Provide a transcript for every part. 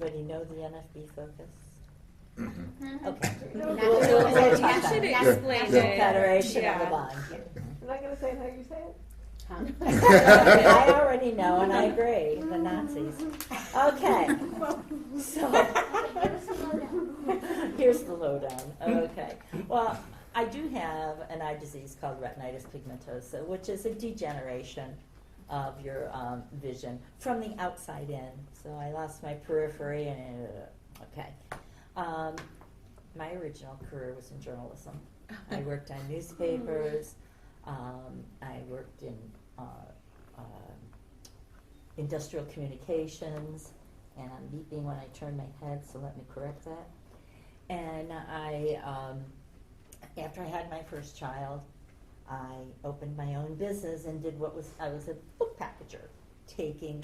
everybody know the NFB focus? Mm-hmm. Okay. You should explain The it. Federation of the Yeah. Blind. I'm not going to say it how you say it. I already know, and I agree. The Nazis. Okay. So here's the lowdown. Okay. Well, I do have an eye disease called retinitis pigmentosa, which is a degeneration of your vision from the outside in. So I lost my periphery, and okay. My original career was in journalism. I worked on newspapers. I worked in industrial communications, and I'm beeping when I turn my head, so let me correct that. And I, after I had my first child, I opened my own business and did I was a book packager, taking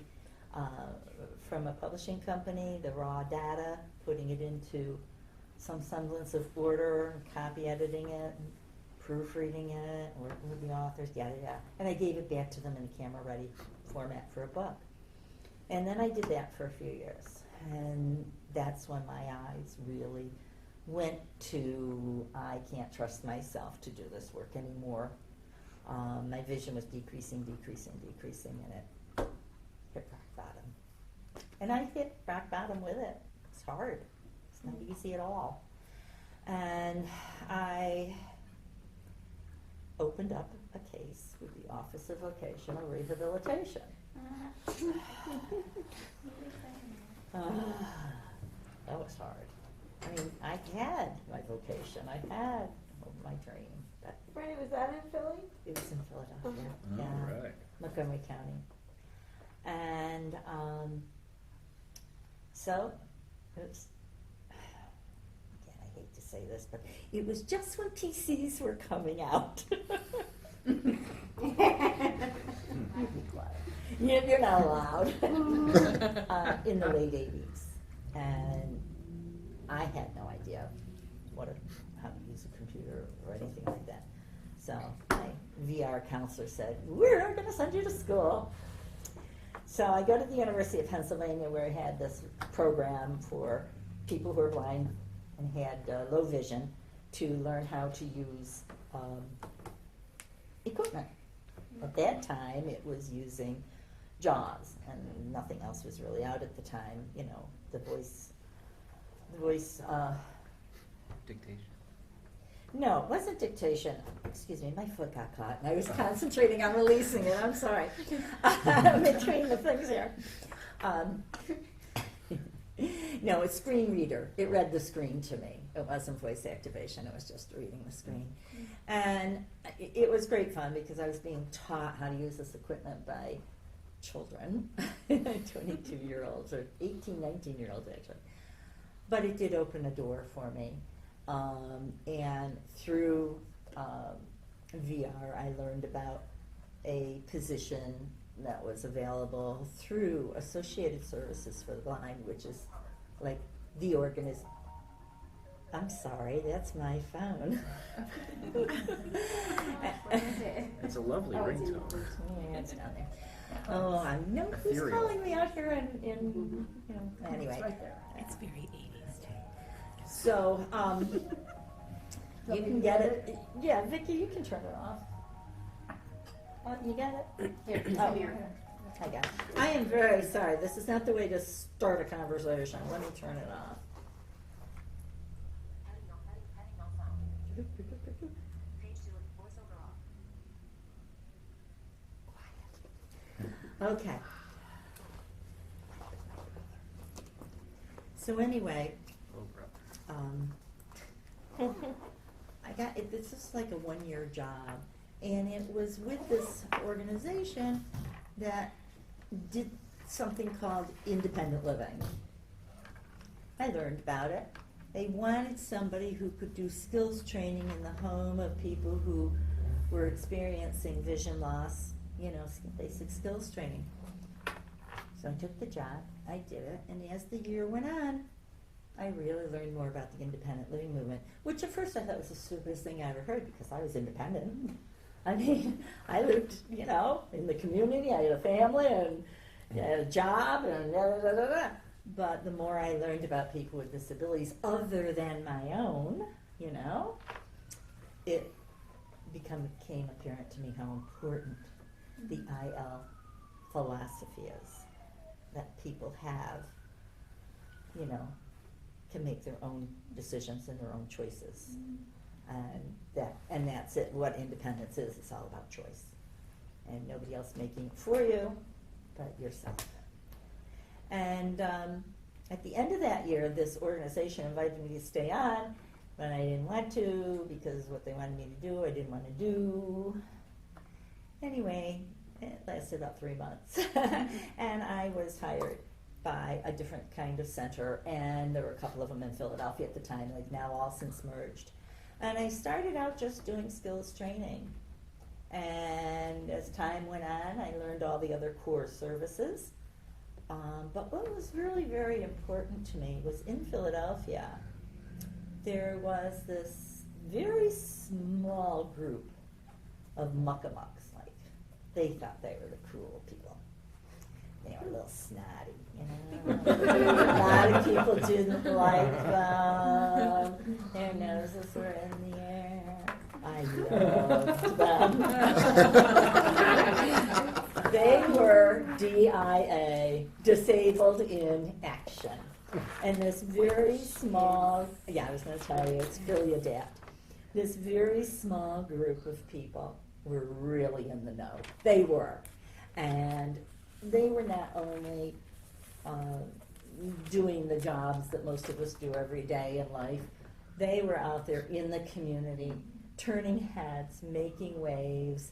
from a publishing company the raw data, putting it into some semblance of order, copy editing it, proofreading it, working with the authors, yada yada. And I gave it back to them in a camera-ready format for a book. And then I did that for a few years. And that's when my eyes really went to, I can't trust myself to do this work anymore. My vision was decreasing, and it hit rock bottom. And I hit rock bottom with it. It's hard. It's not easy at all. And I opened up a case with the Office of Vocational Rehabilitation. That was hard. I mean, I had my vocation. I had my dream. But Frannie, was that in Philly? it was in Philadelphia. All Yeah. right. Montgomery County. And so it was, again, I hate to say this, but it was just when PCs were coming out. You be quiet. You're not allowed. In the late 80s. And I had no idea how to use a computer or anything like that. So my VR counselor said, we're going to send you to school. So I go to the University of Pennsylvania, where I had this program for people who are blind and had low vision to learn how to use equipment. At that time, it was using JAWS, and nothing else was really out at the time. You know, the voice. Dictation. No, it wasn't dictation. Excuse me, my foot got caught, and I was concentrating on releasing it. I'm sorry. Between the things here. No, it's screen reader. It read the screen to me. It wasn't voice activation. It was just reading the screen. And it was great fun because I was being taught how to use this equipment by children, 22-year-olds or 18, 19-year-olds actually. But it did open a door for me. And through VR, I learned about a position that was available through Associated Services for the Blind, which is like the organism. I'm sorry, that's my phone. It's a lovely ringtone. Yeah, it's down there. Oh, I know who's Ethereal. calling me out here in you know, anyway. It's right there. It's very 80s too. So, you can get it. Yeah, Vicki, you can turn it off. You got it? Here, Oh, come here. I got it. I am very sorry. This is not the way to start a conversation. Let me turn it off. Okay. So anyway, Oh, brother. I got it. This is like a 1-year job, and it was with this organization that did something called independent living. I learned about it. They wanted somebody who could do skills training in the home of people who were experiencing vision loss, you know, basic skills training. So I took the job, I did it, and as the year went on, I really learned more about the independent living movement, which at first I thought was the stupidest thing I ever heard because I was independent. I mean, I lived, you know, in the community, I had a family, and I had a job, and da da da da da. But the more I learned about people with disabilities other than my own, you know, it became apparent to me how important the IL philosophy is, that people have, you know, can make their own decisions and their own choices. And that's it. What independence is, it's all about choice. And nobody else making it for you but yourself. And at the end of that year, this organization invited me to stay on, but I didn't want to because what they wanted me to do, I didn't want to do. Anyway, it lasted about 3 months. And I was hired by a different kind of center, and there were a couple of them in Philadelphia at the time. They've now all since merged. And I started out just doing skills training. And as time went on, I learned all the other core services. But what was really very important to me was in Philadelphia, there was this very small group of muckamucks. Like, they thought they were the cool people. They were a little snotty, you know. A lot of people didn't like them. Their noses were in the air. I loved them. They were DIA, disabled in action. And this very small, I was going to tell you, it's Philly Adapt. This very small group of people were really in the know. They were. And they were not only doing the jobs that most of us do every day in life, they were out there in the community, turning heads, making waves,